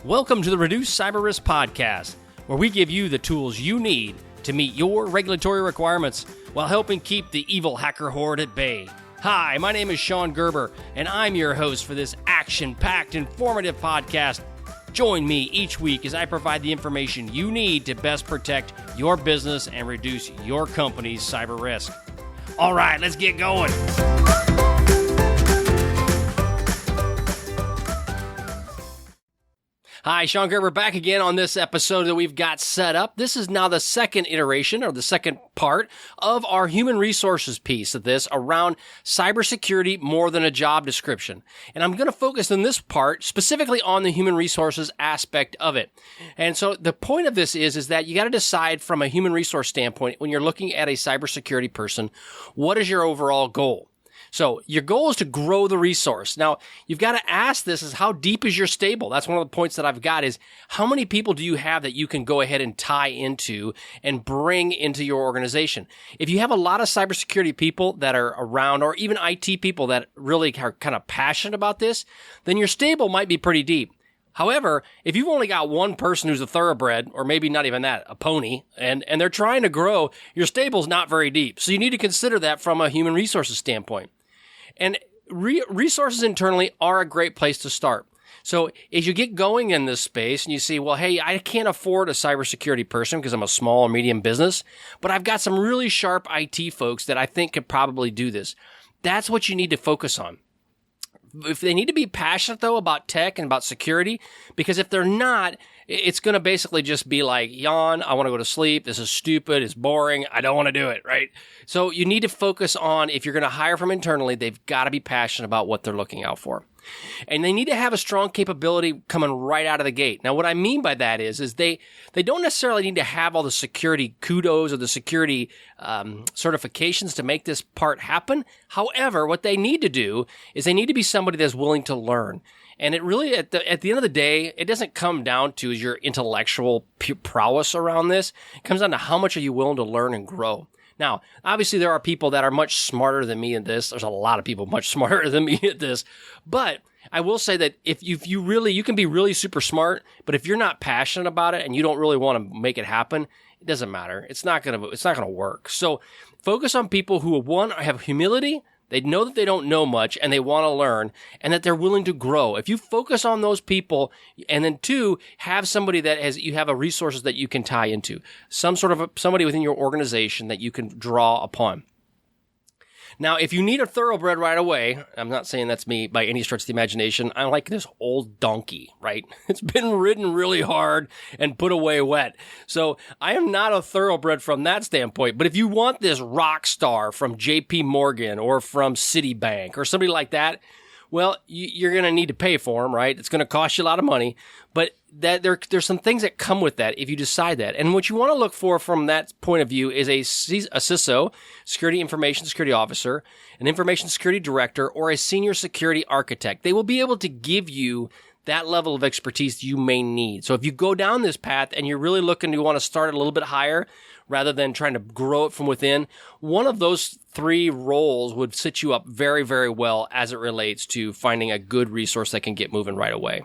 Welcome to the Reduce Cyber Risk Podcast, where we give you the tools you need to meet your regulatory requirements while helping keep the evil hacker horde at bay. Hi, my name is Shon Gerber, and I'm your host for this action-packed, informative podcast. Join me each week as I provide the information you need to best protect your business and reduce your company's cyber risk. All right, let's get going. Hi, Shon Gerber back again on this episode that we've got set up. This is now the second iteration or the second part of our human resources piece of this around cybersecurity more than a job description. And I'm going to focus in this part specifically on the human resources aspect of it. And so the point of this is that you got to decide from a human resource standpoint when you're looking at a cybersecurity person, what is your overall goal? So your goal is to grow the resource. Now, you've got to ask this is how deep is your stable? That's one of the points that I've got is how many people do you have that you can go ahead and tie into and bring into your organization? If you have a lot of cybersecurity people that are around or even IT people that really are kind of passionate about this, then your stable might be pretty deep. However, if you've only got one person who's a thoroughbred, or maybe not even that, a pony, and they're trying to grow, your stable's not very deep. So you need to consider that from a human resources standpoint. And resources internally are a great place to start. So as you get going in this space and you see, well, hey, I can't afford a cybersecurity person because I'm a small or medium business, but I've got some really sharp IT folks that I think could probably do this. That's what you need to focus on. If they need to be passionate, though, about tech and about security, because if they're not, it's going to basically just be like, yawn, I want to go to sleep, this is stupid, it's boring, I don't want to do it, right? So you need to focus on, if you're going to hire from internally, they've got to be passionate about what they're looking out for. And they need to have a strong capability coming right out of the gate. Now, what I mean by that is they don't necessarily need to have all the security kudos or the security certifications to make this part happen. However, what they need to do is they need to be somebody that's willing to learn. And it really, at the end of the day, it doesn't come down to your intellectual prowess around this. It comes down to how much are you willing to learn and grow. Now, obviously, there are people that are much smarter than me in this. There's a lot of people much smarter than me at this. But I will say that if you can be really super smart, but if you're not passionate about it and you don't really want to make it happen, it doesn't matter. It's not gonna work. So focus on people who, one, have humility. They know that they don't know much and they want to learn and that they're willing to grow. If you focus on those people and then two, have somebody you have a resources that you can tie into, somebody within your organization that you can draw upon. Now, if you need a thoroughbred right away, I'm not saying that's me by any stretch of the imagination. I like this old donkey, right? It's been ridden really hard and put away wet. So I am not a thoroughbred from that standpoint. But if you want this rock star from JP Morgan or from Citibank or somebody like that, well, you're going to need to pay for them, right? It's going to cost you a lot of money, but there's some things that come with that if you decide that. And what you want to look for from that point of view is a CISO, Security Information Security Officer, an Information Security Director, or a Senior Security Architect. They will be able to give you that level of expertise you may need. So if you go down this path and you're really looking to want to start a little bit higher rather than trying to grow it from within, one of those three roles would sit you up very, very well as it relates to finding a good resource that can get moving right away.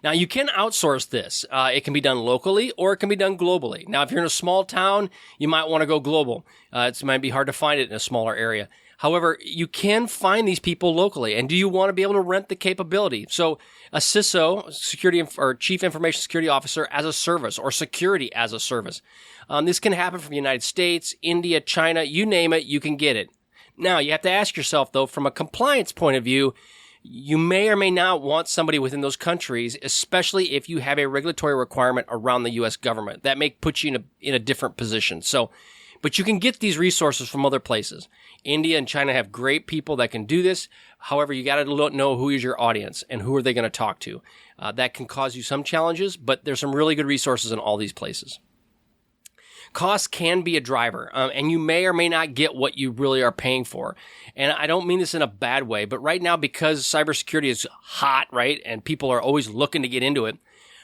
Now, you can outsource this. It can be done locally or it can be done globally. Now, if you're in a small town, you might want to go global. It might be hard to find it in a smaller area. However, you can find these people locally. And do you want to be able to rent the capability? So a CISO, Security or Chief Information Security Officer as a service or security as a service. This can happen from the United States, India, China, you name it, you can get it. Now, you have to ask yourself, though, from a compliance point of view, you may or may not want somebody within those countries, especially if you have a regulatory requirement around the U.S. government. That may put you in a different position. So, but you can get these resources from other places. India and China have great people that can do this. However, you got to know who is your audience and who are they going to talk to. That can cause you some challenges, but there's some really good resources in all these places. Cost can be a driver, and you may or may not get what you really are paying for. And I don't mean this in a bad way, but right now, because cybersecurity is hot, right, and people are always looking to get into it,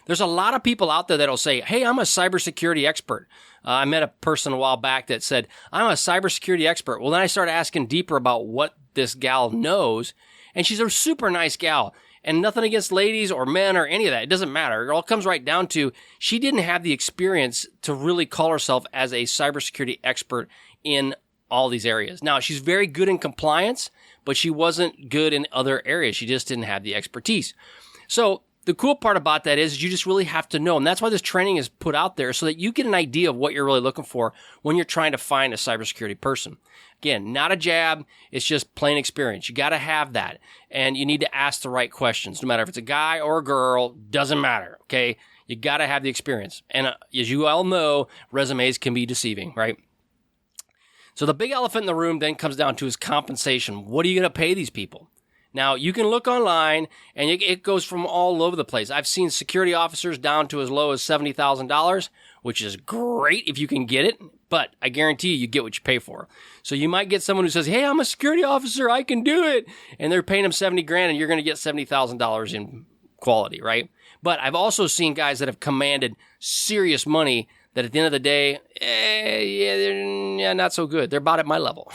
there's a lot of people out there that'll say, hey, I'm a cybersecurity expert. I met a person a while back that said, I'm a cybersecurity expert. Well, then I started asking deeper about what this gal knows, and she's a super nice gal. And nothing against ladies or men or any of that. It doesn't matter. It all comes right down to she didn't have the experience to really call herself as a cybersecurity expert in all these areas. Now, she's very good in compliance, but she wasn't good in other areas. She just didn't have the expertise. So the cool part about that is you just really have to know. And that's why this training is put out there so that you get an idea of what you're really looking for when you're trying to find a cybersecurity person. Again, not a jab. It's just plain experience. You got to have that. And you need to ask the right questions. No matter if it's a guy or a girl, doesn't matter. Okay. You got to have the experience. And as you all know, resumes can be deceiving, right? So the big elephant in the room then comes down to is compensation. What are you going to pay these people? Now, you can look online, and it goes from all over the place. I've seen security officers down to as low as $70,000, which is great if you can get it, but I guarantee you get what you pay for. So you might get someone who says, hey, I'm a security officer, I can do it, and they're paying them $70,000, and you're going to get $70,000 in quality, right? But I've also seen guys that have commanded serious money that at the end of the day, they're not so good. They're about at my level.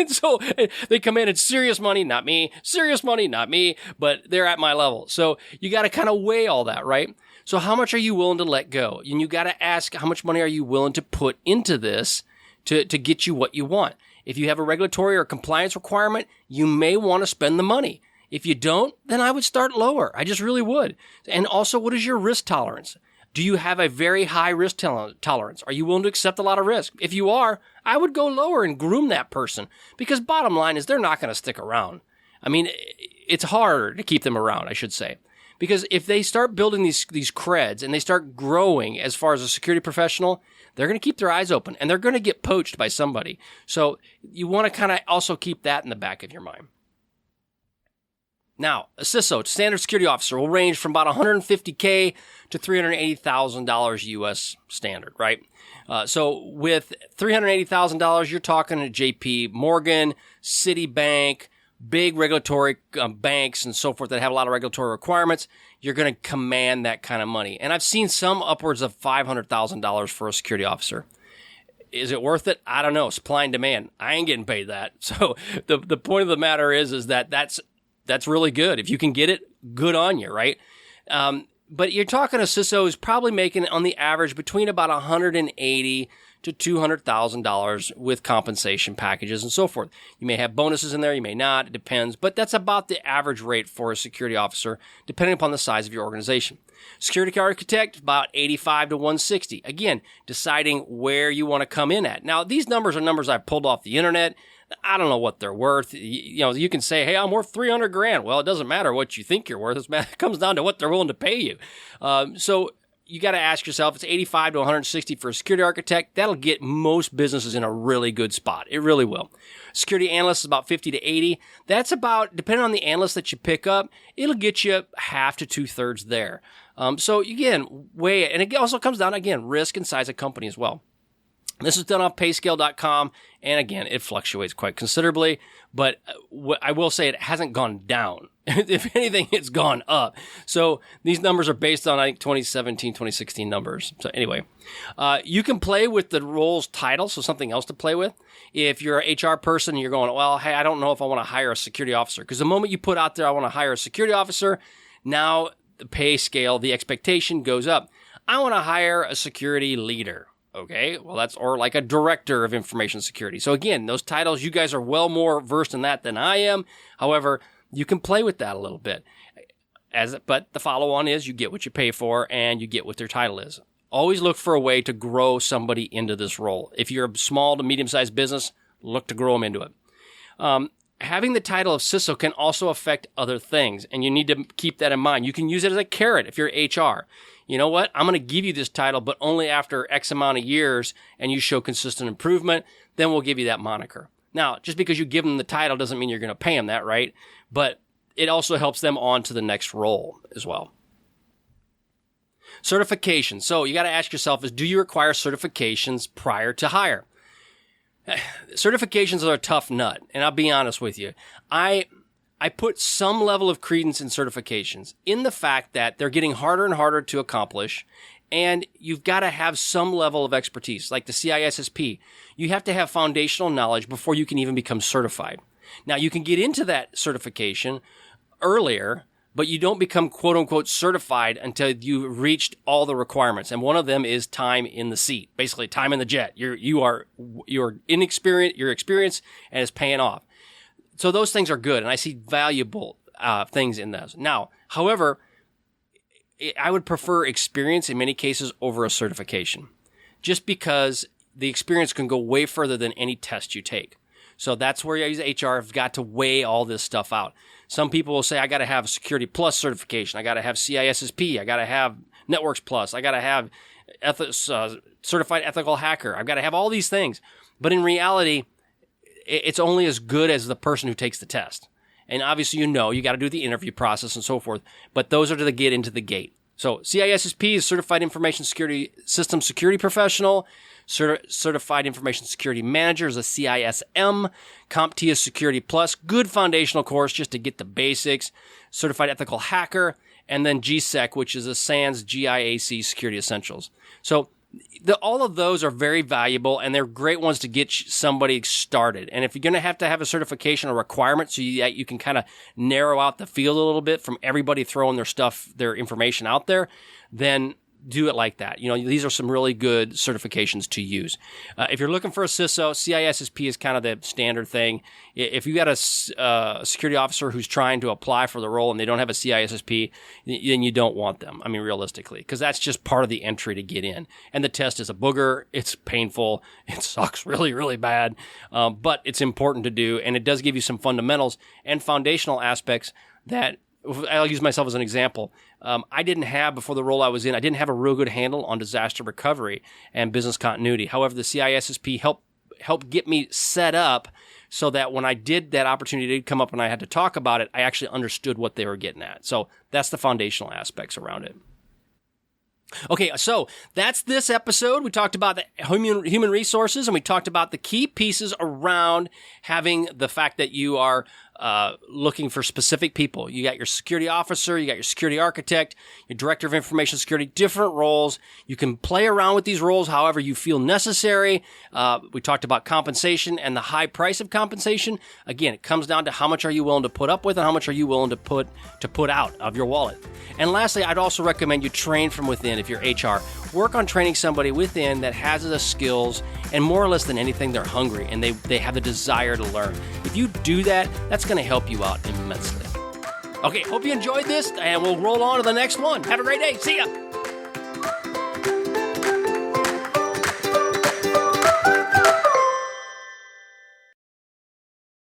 So they commanded serious money, not me, but they're at my level. So you got to kind of weigh all that, right? So how much are you willing to let go? And you got to ask, how much money are you willing to put into this to get you what you want? If you have a regulatory or compliance requirement, you may want to spend the money. If you don't, then I would start lower. I just really would. And also, what is your risk tolerance? Do you have a very high risk tolerance? Are you willing to accept a lot of risk? If you are, I would go lower and groom that person, because bottom line is they're not going to stick around. I mean, it's harder to keep them around, I should say, because if they start building these creds and they start growing as far as a security professional, they're going to keep their eyes open and they're going to get poached by somebody. So you want to kind of also keep that in the back of your mind. Now, a CISO, standard security officer, will range from about $150K to $380,000 US standard, right? So with $380,000, you're talking to JP Morgan, Citibank, big regulatory banks and so forth that have a lot of regulatory requirements. You're going to command that kind of money. And I've seen some upwards of $500,000 for a security officer. Is it worth it? I don't know. Supply and demand. I ain't getting paid that. So the point of the matter is that that's really good. If you can get it, good on you, right? But you're talking a CISO who's probably making on the average between about $180,000 to $200,000 with compensation packages and so forth. You may have bonuses in there, you may not, it depends, but that's about the average rate for a security officer, depending upon the size of your organization. Security architect, about $85,000 to $160,000. Again, deciding where you want to come in at. Now, these numbers are numbers I've pulled off the internet. I don't know what they're worth. You know, you can say, hey, I'm worth $300,000. Well, it doesn't matter what you think you're worth. It comes down to what they're willing to pay you. So you got to ask yourself, it's $85,000 to $160,000 for a security architect. That'll get most businesses in a really good spot. It really will. Security analyst is about $50,000 to $80,000. That's about, depending on the analyst that you pick up, it'll get you half to 2/3 there. So again, weigh it. And it also comes down, again, risk and size of company as well. This is done off payscale.com, and again, it fluctuates quite considerably, but I will say it hasn't gone down. If anything, it's gone up. So these numbers are based on, I think, 2017, 2016 numbers. So anyway, you can play with the role's title, so something else to play with. If you're an HR person and you're going, well, hey, I don't know if I want to hire a security officer, because the moment you put out there, I want to hire a security officer, now the pay scale, the expectation goes up. I want to hire a security leader. Okay, well, or like a director of information security. So again, those titles, you guys are well more versed in that than I am. However, you can play with that a little bit. But the follow-on is you get what you pay for and you get what their title is. Always look for a way to grow somebody into this role. If you're a small to medium-sized business, look to grow them into it. Having the title of CISO can also affect other things, and you need to keep that in mind. You can use it as a carrot if you're HR. You know what? I'm going to give you this title, but only after X amount of years and you show consistent improvement, then we'll give you that moniker. Now, just because you give them the title doesn't mean you're going to pay them that, right? But it also helps them on to the next role as well. Certification. So you got to ask yourself do you require certifications prior to hire? Certifications are a tough nut, and I'll be honest with you. I put some level of credence in certifications in the fact that they're getting harder and harder to accomplish, and you've got to have some level of expertise, like the CISSP. You have to have foundational knowledge before you can even become certified. Now, you can get into that certification earlier but you don't become quote unquote certified until you've reached all the requirements. And one of them is time in the seat, basically time in the jet. You're inexperienced, your experience, and it's paying off. So those things are good, and I see valuable things in those. Now, however, I would prefer experience in many cases over a certification, just because the experience can go way further than any test you take. So that's where I use HR. I've got to weigh all this stuff out. Some people will say, I got to have Security Plus certification. I got to have CISSP. I got to have Networks Plus. I got to have Certified Ethical Hacker. I've got to have all these things. But in reality, it's only as good as the person who takes the test. And obviously, you got to do the interview process and so forth. But those are to get into the gate. So CISSP is Certified Information Security System Security Professional. Certified Information Security Manager is a CISM. CompTIA is Security Plus. Good foundational course just to get the basics. Certified Ethical Hacker. And then GSEC, which is a SANS GIAC Security Essentials. So all of those are very valuable, and they're great ones to get somebody started. And if you're going to have a certification or requirement so you can kind of narrow out the field a little bit from everybody throwing their information out there, then do it like that. These are some really good certifications to use. If you're looking for a CISO, CISSP is kind of the standard thing. If you got a security officer who's trying to apply for the role and they don't have a CISSP, then you don't want them. I mean, realistically, because that's just part of the entry to get in. And the test is a booger. It's painful. It sucks really, really bad. But it's important to do. And it does give you some fundamentals and foundational aspects that I'll use myself as an example. I didn't have, before the role I was in, I didn't have a real good handle on disaster recovery and business continuity. However, the CISSP helped get me set up so that when I did that opportunity to come up and I had to talk about it, I actually understood what they were getting at. So that's the foundational aspects around it. Okay, so that's this episode. We talked about the human resources, and we talked about the key pieces around having the fact that you are looking for specific people. You got your security officer, you got your security architect, your director of information security, different roles. You can play around with these roles however you feel necessary. We talked about compensation and the high price of compensation. Again, it comes down to how much are you willing to put up with and how much are you willing to put out of your wallet. And lastly, I'd also recommend you train from within if you're HR. Work on training somebody within that has the skills, and more or less than anything, they're hungry and they have the desire to learn. If you do that, that's going to help you out immensely. Okay, hope you enjoyed this, and we'll roll on to the next one. Have a great day. See ya.